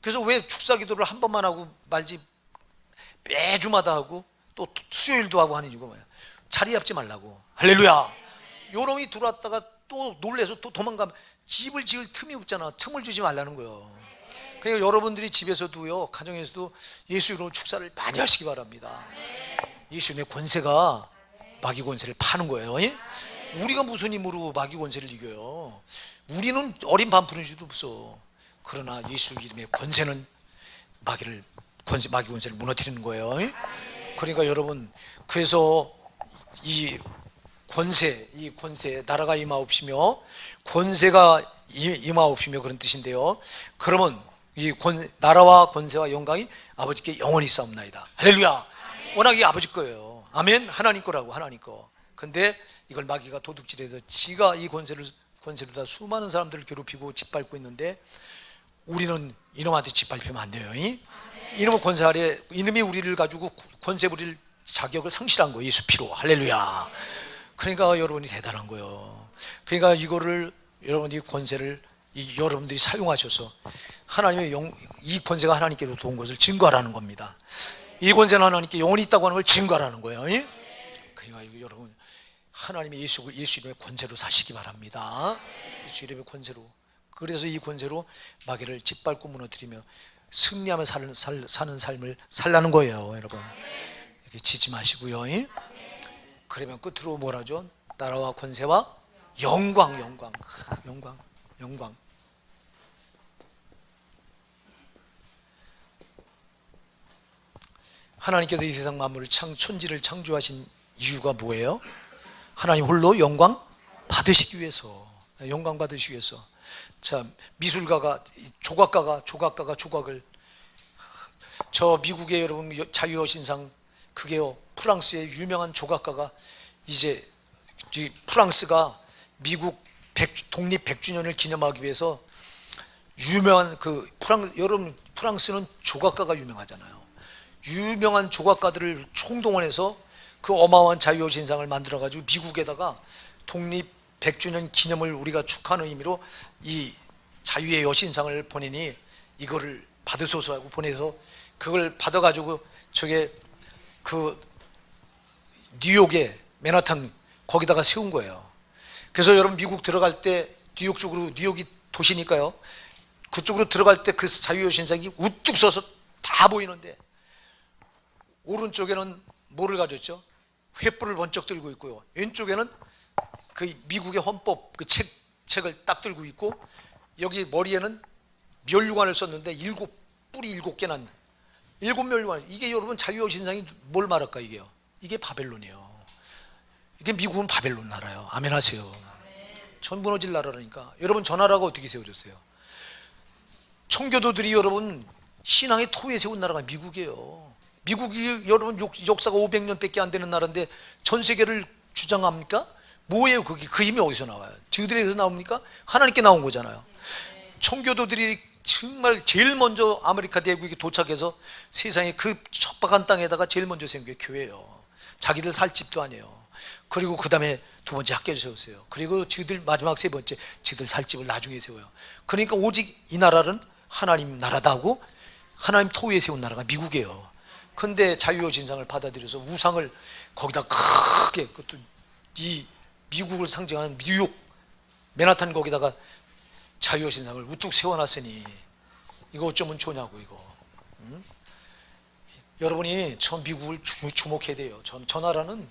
그래서 왜 축사기도를 한 번만 하고 말지 매주마다 하고 또 수요일도 하고 하는 이유가 뭐야? 자리 잡지 말라고. 할렐루야. 요 놈이 들어왔다가 또 놀래서 또 도망가면 집을 지을 틈이 없잖아. 틈을 주지 말라는 거예요. 그러니까 여러분들이 집에서도요, 가정에서도 예수 이름으로 축사를 많이 하시기 바랍니다. 예수님의 권세가 마귀 권세를 파는 거예요. 예? 우리가 무슨 힘으로 마귀 권세를 이겨요? 우리는 어린 반푼인지도 없어. 그러나 예수 이름의 권세는 마귀 권세를 무너뜨리는 거예요. 예? 그러니까 여러분, 그래서 이 권세 나라가 임하옵시며 권세가 임하옵시며 그런 뜻인데요. 그러면 이 나라와 권세와 영광이 아버지께 영원히 싸움나이다. 할렐루야. 워낙 이 아버지 거예요. 아멘. 하나님 거라고, 하나님 거. 근데 이걸 마귀가 도둑질해서 지가 이 권세로 다 수많은 사람들을 괴롭히고 짓밟고 있는데 우리는 이놈한테 짓밟히면 안 돼요. 이놈의 권세 아래, 이놈이 우리를 가지고 권세 부릴 자격을 상실한 거예요. 예수 피로. 할렐루야. 그러니까 여러분이 대단한 거예요. 그러니까 이거를 여러분이 권세를 여러분들이 사용하셔서 하나님의 이 권세가 하나님께로부터 온 것을 증거하라는 겁니다. 이 권세는 하나님께 영원히 있다고 하는 걸 증거하라는 거예요. 그러니까 여러분 하나님의 예수 이름의 권세로 사시기 바랍니다. 예수 이름의 권세로. 그래서 이 권세로 마귀를 짓밟고 무너뜨리며 승리하며 사는 삶을 살라는 거예요. 여러분 이렇게 지지 마시고요. 그러면 끝으로 뭐라죠? 나라와 권세와 영광. 하나님께서 이 세상 만물을 천지를 창조하신 이유가 뭐예요? 하나님 홀로 영광 받으시기 위해서. 영광 받으시기 위해서. 자, 미술가가 조각을, 저 미국의 여러분 자유여신상, 그게요, 프랑스의 유명한 조각가가 이제 프랑스가 미국 독립 100주년을 기념하기 위해서 유명한 여러분 프랑스는 조각가가 유명하잖아요. 유명한 조각가들을 총동원해서 그 어마어마한 자유여신상을 만들어가지고 미국에다가 독립 100주년 기념을 우리가 축하하는 의미로 이 자유의 여신상을 보내니 이거를 받으소서 하고 보내서 그걸 받아가지고 저게 뉴욕에 맨하탄 거기다가 세운 거예요. 그래서 여러분 미국 들어갈 때 뉴욕이 도시니까요. 그쪽으로 들어갈 때 그 자유여신상이 우뚝 서서 다 보이는데 오른쪽에는 뭐를 가졌죠? 횃불을 번쩍 들고 있고요. 왼쪽에는 그 미국의 헌법 그 책을 딱 들고 있고 여기 머리에는 면류관을 썼는데 뿔이 7개나 7면류관. 이게 여러분 자유여신상이 뭘 말할까 이게요? 이게 바벨론이에요. 이게 미국은 바벨론 나라예요. 아멘 하세요. 전 무너질 나라라니까. 여러분 저 나라가 어떻게 세워졌어요? 청교도들이 여러분 신앙의 토에 세운 나라가 미국이에요. 미국이 여러분 역사가 500년밖에 안 되는 나라인데 전 세계를 주장합니까? 뭐예요? 그게 그 힘이 어디서 나와요? 저들에서 나옵니까? 하나님께 나온 거잖아요. 청교도들이 정말 제일 먼저 아메리카 대륙에 도착해서 세상에 그 척박한 땅에다가 제일 먼저 세운 게 교회예요. 자기들 살 집도 아니에요. 그리고 그 다음에 두 번째 학교를 세웠어요. 그리고 저들 마지막 세 번째 저들 살 집을 나중에 세워요. 그러니까 오직 이 나라는 하나님 나라다 하고 하나님 토위에 세운 나라가 미국이에요. 근데 자유의 진상을 받아들여서 우상을 거기다 크게, 그것도 이 미국을 상징하는 뉴욕 맨하탄 거기다가 자유의 신상을 우뚝 세워놨으니 이거 어쩌면 좋냐고 이거. 여러분이 저 미국을 주목해야 돼요. 저 나라는,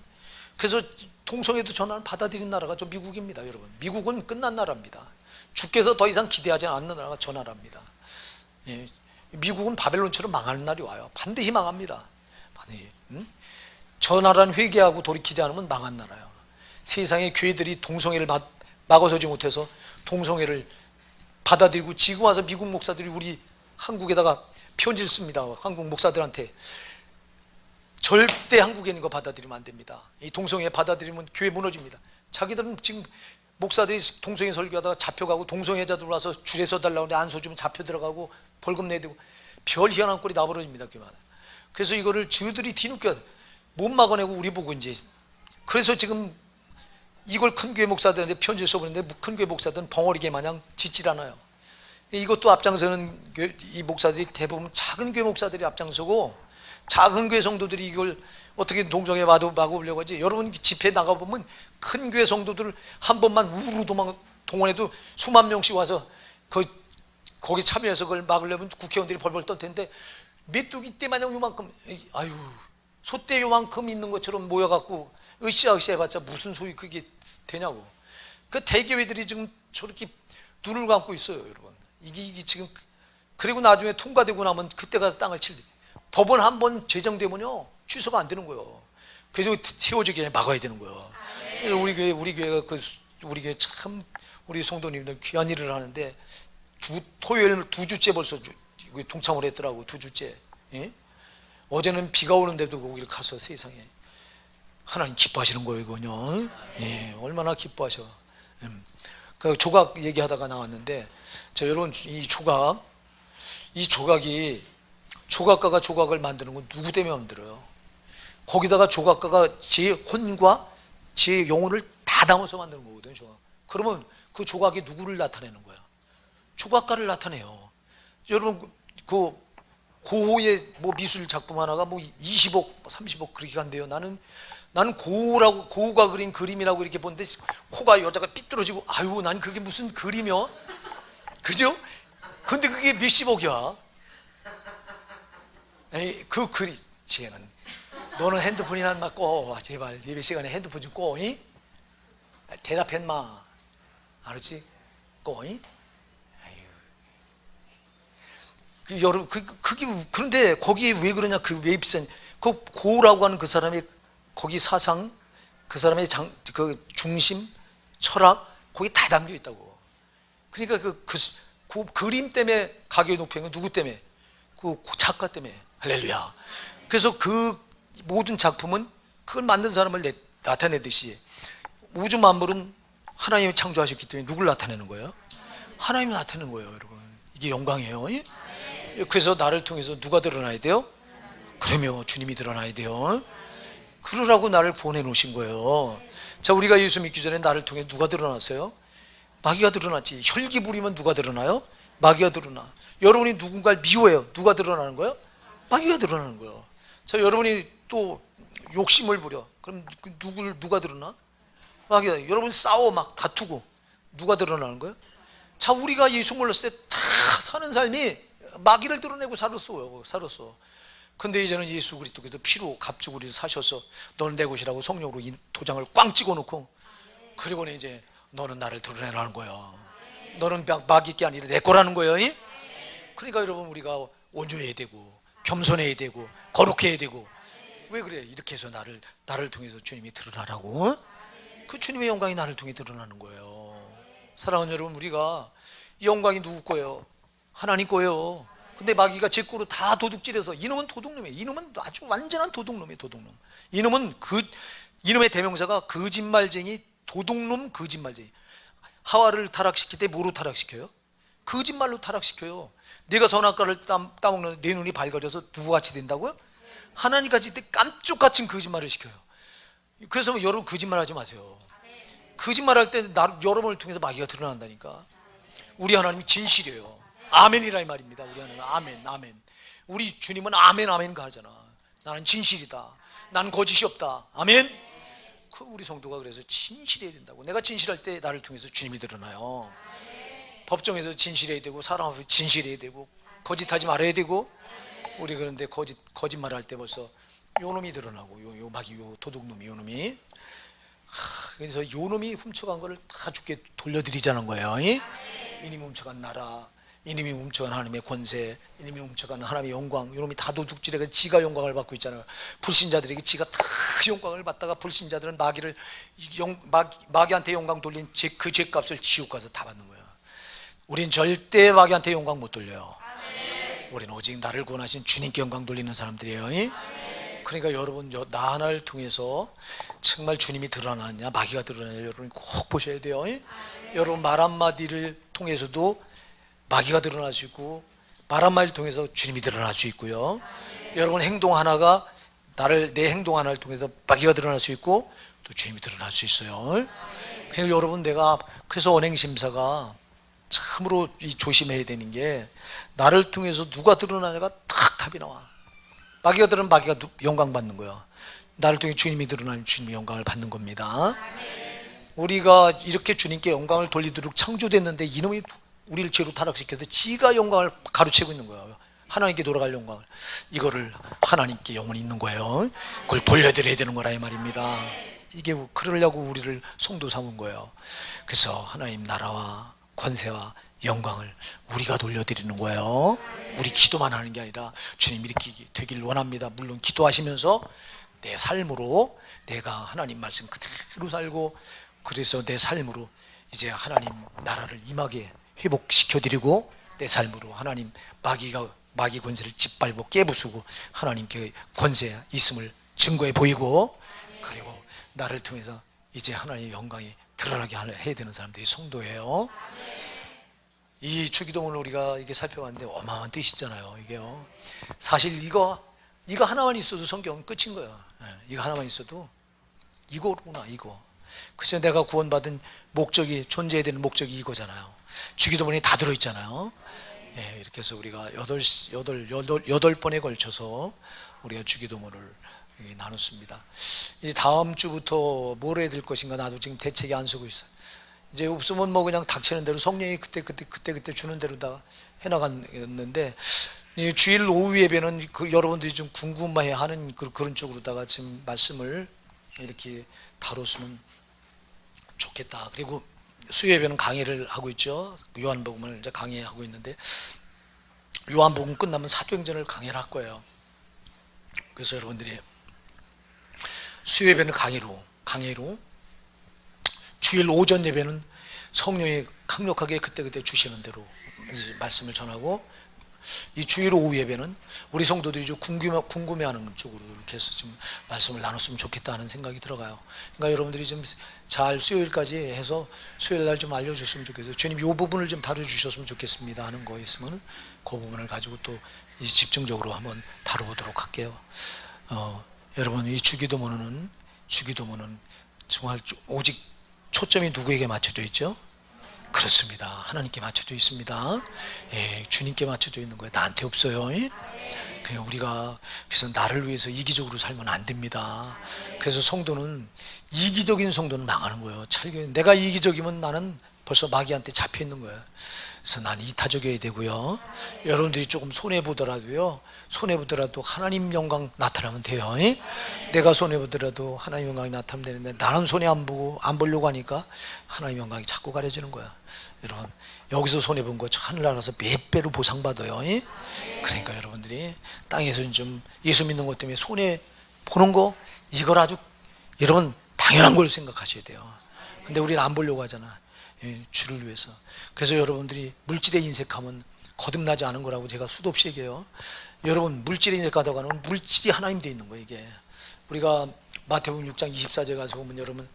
그래서 동성애도 저 나라는 받아들인 나라가 저 미국입니다. 여러분, 미국은 끝난 나라입니다. 주께서 더 이상 기대하지 않는 나라가 저 나라입니다. 예, 미국은 바벨론처럼 망하는 날이 와요. 반드시 망합니다. 반드시. 저 나라는 회개하고 돌이키지 않으면 망한 나라예요. 세상의 교회들이 동성애를 막아서지 못해서 동성애를 받아들이고 지금 와서 미국 목사들이 우리 한국에다가 편지를 씁니다. 한국 목사들한테 절대 한국에 있는 거 받아들이면 안 됩니다. 이 동성애 받아들이면 교회 무너집니다. 자기들은 지금 목사들이 동성애 설교하다가 잡혀가고 동성애자들 와서 줄에 서달라고 하는데 안 서주면 잡혀 들어가고 벌금 내야 되고 별 희한한 꼴이 나버려집니다. 그래서 이거를 저들이 뒤늦게 못 막아내고 우리 보고 이제, 그래서 지금 이걸 큰 교회 목사들한테 편지를 써보는데 큰 교회 목사들은 벙어리개 마냥 짖질 않아요. 이것도 앞장서는 이 목사들이 대부분 작은 교회 목사들이 앞장서고 작은 교회 성도들이 이걸 어떻게 동성애 막아보려고 하지. 여러분 집회 나가보면 큰 교회 성도들을 한 번만 우르르 동원해도 수만 명씩 와서 거기 참여해서 그걸 막으려면 국회의원들이 벌벌 떨 텐데 메뚜기 떼 마냥 요만큼, 아유 소떼 요만큼 있는 것처럼 모여갖고 으쌰으쌰 해봤자 무슨 소리 그게 되냐고. 그 대교회들이 지금 저렇게 눈을 감고 있어요. 여러분 이게 지금, 그리고 나중에 통과되고 나면 그때 가서 땅을 칠 법원 한 번 제정되면요 취소가 안 되는 거예요. 그래서 태워지기 전에 막아야 되는 거예요. 그래서 우리 교회가 우리 교회 참 우리 성도님들 귀한 일을 하는데 토요일 2주째 벌써 동참을 했더라고. 2주째. 예? 어제는 비가 오는데도 거기를 가서 세상에 하나님 기뻐하시는 거예요, 이거요. 예, 얼마나 기뻐하셔. 그 조각 얘기하다가 나왔는데, 여러분 이 조각이 조각가가 조각을 만드는 건 누구 때문에 만들어요? 거기다가 조각가가 제 혼과 제 영혼을 다 담아서 만드는 거거든요, 조각. 그러면 그 조각이 누구를 나타내는 거야? 조각가를 나타내요. 여러분 그 고호의 뭐 미술 작품 하나가 뭐 20억, 30억 그렇게 간대요. 나는 고우가 그린 그림이라고 이렇게 보는데 코가 여자가 삐뚤어지고, 아유 난 그게 무슨 그림이야? 그죠? 근데 그게 몇십억이야. 에이, 그 그림, 쟤는 너는 핸드폰이나 막 꺼. 제발 예배 시간에 핸드폰 좀 꺼. 이? 대답했마. 알았지? 꺼. 이? 그런데 거기에 왜 그러냐? 왜 비싼? 그 고우라고 하는 그 사람의 거기 사상, 그 사람의 그 중심, 철학, 거기 다 담겨 있다고. 그러니까 그 그림 때문에 가격이 높은 건 누구 때문에? 그 작가 때문에. 할렐루야. 그래서 그 모든 작품은 그걸 만든 사람을 나타내듯이 우주 만물은 하나님이 창조하셨기 때문에 누굴 나타내는 거예요? 하나님이 나타내는 거예요, 여러분. 이게 영광이에요. 그래서 나를 통해서 누가 드러나야 돼요? 그러면 주님이 드러나야 돼요. 그러라고 나를 구원해 놓으신 거예요. 자, 우리가 예수 믿기 전에 나를 통해 누가 드러났어요? 마귀가 드러났지. 혈기 부리면 누가 드러나요? 마귀가 드러나. 여러분이 누군가를 미워해요. 누가 드러나는 거예요? 마귀가 드러나는 거예요. 자, 여러분이 또 욕심을 부려. 그럼 누가 드러나? 마귀가. 여러분 싸워 막 다투고 누가 드러나는 거예요? 자, 우리가 예수 몰랐을 때 다 사는 삶이 마귀를 드러내고 살았어. 근데 이제는 예수 그리스도께서 피로 값주고 우리를 사셔서 너는 내 것이라고 성령으로 이 도장을 꽝 찍어놓고, 그리고는 이제 너는 나를 드러내라는 거예요. 너는 마귀 게 아니라 내 거라는 거예요. 그러니까 여러분 우리가 온유해야 되고 겸손해야 되고 거룩해야 되고. 왜 그래? 이렇게 해서 나를 통해서 주님이 드러나라고. 그 주님의 영광이 나를 통해 드러나는 거예요. 사랑하는 여러분, 우리가 이 영광이 누구 거예요? 하나님 거예요. 근데 마귀가 제 거로 다 도둑질해서, 이놈은 도둑놈이에요. 이놈은 아주 완전한 도둑놈이에요. 도둑놈. 이놈의 대명사가 거짓말쟁이 도둑놈 거짓말쟁이. 하와를 타락시킬 때 뭐로 타락시켜요? 거짓말로 타락시켜요. 네가 선악과를 따먹는 내 눈이 밝아져서 누구같이 된다고요? 하나님같이 때 깜쪽같은 거짓말을 시켜요. 그래서 여러분 거짓말하지 마세요. 거짓말할 때 여러분을 통해서 마귀가 드러난다니까. 우리 하나님이 진실이에요. 아멘이라 이 말입니다. 우리 하나님 아멘 아멘. 우리 주님은 아멘 아멘 가잖아. 나는 진실이다. 나는 거짓이 없다. 아멘. 우리 성도가 그래서 진실해야 된다고. 내가 진실할 때 나를 통해서 주님이 드러나요. 법정에서 진실해야 되고, 사람 앞에 진실해야 되고, 거짓하지 말아야 되고. 우리 그런데 거짓말할 때 벌써 요놈이 드러나고, 요 마귀, 요 도둑놈이, 요놈이. 그래서 요놈이 훔쳐간 거를 다 주께 돌려드리자는 거예요. 이님이 훔쳐간 나라, 이님이 훔쳐간 하나님의 권세, 이님이 훔쳐간 하나님의 영광, 요놈이 다 도둑질해서 지가 영광을 받고 있잖아요. 불신자들에게 지가 다 영광을 받다가 불신자들은 마귀한테 영광 돌린 그 죄값을 지옥 가서 다 받는 거예요. 우린 절대 마귀한테 영광 못 돌려요. 우리는 오직 나를 구원하신 주님께 영광 돌리는 사람들이에요. 그러니까 여러분, 나 하나를 통해서 정말 주님이 드러나느냐 마귀가 드러나느냐 여러분 꼭 보셔야 돼요. 여러분 말 한마디를 통해서도 마귀가 드러날 수 있고, 말 한마디를 통해서 주님이 드러날 수 있고요. 여러분 행동 하나가 내 행동 하나를 통해서 마귀가 드러날 수 있고 또 주님이 드러날 수 있어요. 그래서 여러분 그래서 언행심사가 참으로 조심해야 되는 게, 나를 통해서 누가 드러나냐가 딱 답이 나와. 마귀가 드러나면 마귀가 영광 받는 거야. 나를 통해 주님이 드러나면 주님이 영광을 받는 겁니다. 우리가 이렇게 주님께 영광을 돌리도록 창조됐는데 이놈이 우리를 죄로 타락시켜서 지가 영광을 가로채고 있는 거예요. 하나님께 돌아갈 영광을. 이거를 하나님께 영원히 있는 거예요. 그걸 돌려드려야 되는 거라 이 말입니다. 이게 그러려고 우리를 성도 삼은 거예요. 그래서 하나님 나라와 권세와 영광을 우리가 돌려드리는 거예요. 우리 기도만 하는 게 아니라 주님 이렇게 되길 원합니다. 물론 기도하시면서 내 삶으로 내가 하나님 말씀 그대로 살고, 그래서 내 삶으로 이제 하나님 나라를 임하게 회복시켜드리고, 내 삶으로 하나님 마귀 권세를 짓밟고 깨부수고 하나님께 권세 있음을 증거해 보이고, 그리고 나를 통해서 이제 하나님의 영광이 드러나게 해야 되는 사람들이 성도예요. 이 주기도문을 우리가 이게 살펴봤는데 어마어마한 뜻이잖아요. 이게요. 사실 이거 하나만 있어도 성경은 끝인 거야. 이거 하나만 있어도 이거구나 이거. 그래서 내가 구원받은 목적이, 존재해야 되는 목적이 이거잖아요. 주기도문이 다 들어있잖아요. 이렇게 해서 우리가 8번에 걸쳐서 우리가 주기도문을 나눴습니다. 이제 다음 주부터 뭘 해야 될 것인가 나도 지금 대책이 안 서고 있어요. 이제 없으면 뭐 그냥 닥치는 대로 성령이 그때 주는 대로 다 해나갔는데, 주일 오후 예배는 여러분들이 좀 궁금해하는 그런 쪽으로다가 지금 말씀을 이렇게 다뤘으면 좋겠다. 그리고 수요 예배는 강의를 하고 있죠. 요한복음을 이제 강의하고 있는데, 요한복음 끝나면 사도행전을 강의를 할 거예요. 그래서 여러분들이 수요 예배는 강의로, 주일 오전 예배는 성령이 강력하게 그때 주시는 대로 말씀을 전하고, 이 주일 오후 예배는 우리 성도들이 좀 궁금해하는 쪽으로 이렇게 해서 좀 말씀을 나눴으면 좋겠다는 생각이 들어가요. 그러니까 여러분들이 좀 잘 수요일까지 해서 수요일 날 좀 알려주셨으면 좋겠어요. 주님 이 부분을 좀 다뤄주셨으면 좋겠습니다 하는 거 있으면 그 부분을 가지고 또 집중적으로 한번 다뤄보도록 할게요. 여러분 이 주기도문은 정말 오직 초점이 누구에게 맞춰져 있죠? 그렇습니다. 하나님께 맞춰져 있습니다. 주님께 맞춰져 있는 거예요. 나한테 없어요. 그냥 우리가 그래서 나를 위해서 이기적으로 살면 안 됩니다. 그래서 성도는 이기적인 성도는 망하는 거예요. 내가 이기적이면 나는 벌써 마귀한테 잡혀 있는 거예요. 그래서 난 이타적이어야 되고요. 여러분들이 조금 손해보더라도 하나님 영광 나타나면 돼요. 내가 손해보더라도 하나님 영광이 나타나면 되는데, 나는 손해 안 보려고 하니까 하나님 영광이 자꾸 가려지는 거야. 여러분 여기서 손해본 거 하늘나라에서 몇 배로 보상받아요. 그러니까 여러분들이 땅에서 좀 예수 믿는 것 때문에 손해보는 거, 이걸 아주 여러분 당연한 걸 생각하셔야 돼요. 근데 우리는 안 보려고 하잖아. 주를 위해서. 그래서 여러분들이 물질에 인색하면 거듭나지 않은 거라고 제가 수도 없이 얘기해요. 여러분 물질에 인색하다가는 물질이 하나님 돼 있는 거예요. 이게 우리가 마태복음 6장 24절 가서 보면 여러분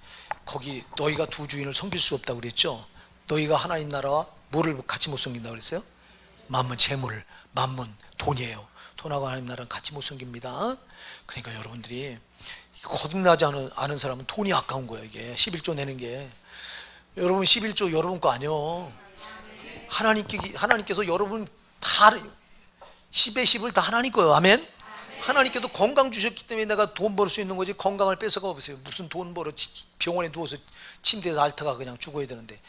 거기 너희가 두 주인을 섬길 수 없다고 그랬죠. 너희가 하나님 나라와 뭐를 같이 못 섬긴다고 그랬어요? 만문, 재물, 만문, 돈이에요. 돈하고 하나님 나라는 같이 못 섬깁니다. 그러니까 여러분들이 거듭나지 않은 사람은 돈이 아까운 거예요. 이게 11조 내는 게. 여러분 11조 여러분 거 아니요. 하나님께서 여러분 다 10의 10을 다 하나님 거예요. 아멘. 하나님께도 건강 주셨기 때문에 내가 돈 벌 수 있는 거지, 건강을 뺏어가 보세요. 무슨 돈 벌어 병원에 누워서 침대에서 앓다가 그냥 죽어야 되는데,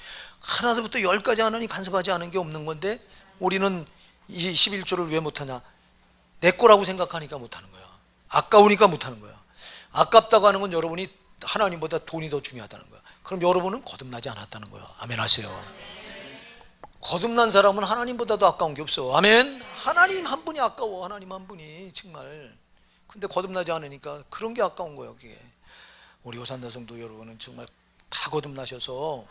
하나부터 10까지 하나님 간섭하지 않은 게 없는 건데 우리는 이 11조를 왜 못하냐? 내 거라고 생각하니까 못하는 거야. 아까우니까 못하는 거야. 아깝다고 하는 건 여러분이 하나님보다 돈이 더 중요하다는 거야. 그럼 여러분은 거듭나지 않았다는 거야. 아멘 하세요. 거듭난 사람은 하나님보다도 아까운 게 없어. 아멘. 하나님 한 분이 아까워. 하나님 한 분이 정말. 근데 거듭나지 않으니까 그런 게 아까운 거예요. 그게. 우리 오산다 성도 여러분은 정말 다 거듭나셔서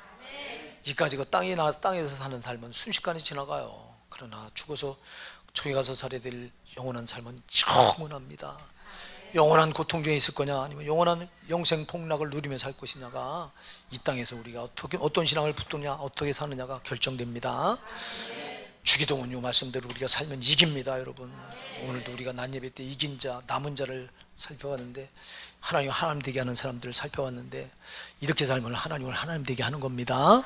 이까지가 땅에서 사는 삶은 순식간에 지나가요. 그러나 죽어서 저기 가서 살아야 될 영원한 삶은 영원합니다. 영원한 고통 중에 있을 거냐, 아니면 영원한 영생 폭락을 누리며 살 것이냐가 이 땅에서 우리가 어떤 신앙을 붙드냐, 어떻게 사느냐가 결정됩니다. 주기도문 요 말씀대로 우리가 살면 이깁니다. 여러분, 오늘도 우리가 낮 예배 때 이긴 자, 남은 자를 살펴봤는데, 하나님 되게 하는 사람들을 살펴봤는데, 이렇게 살면 하나님을 하나님 되게 하는 겁니다.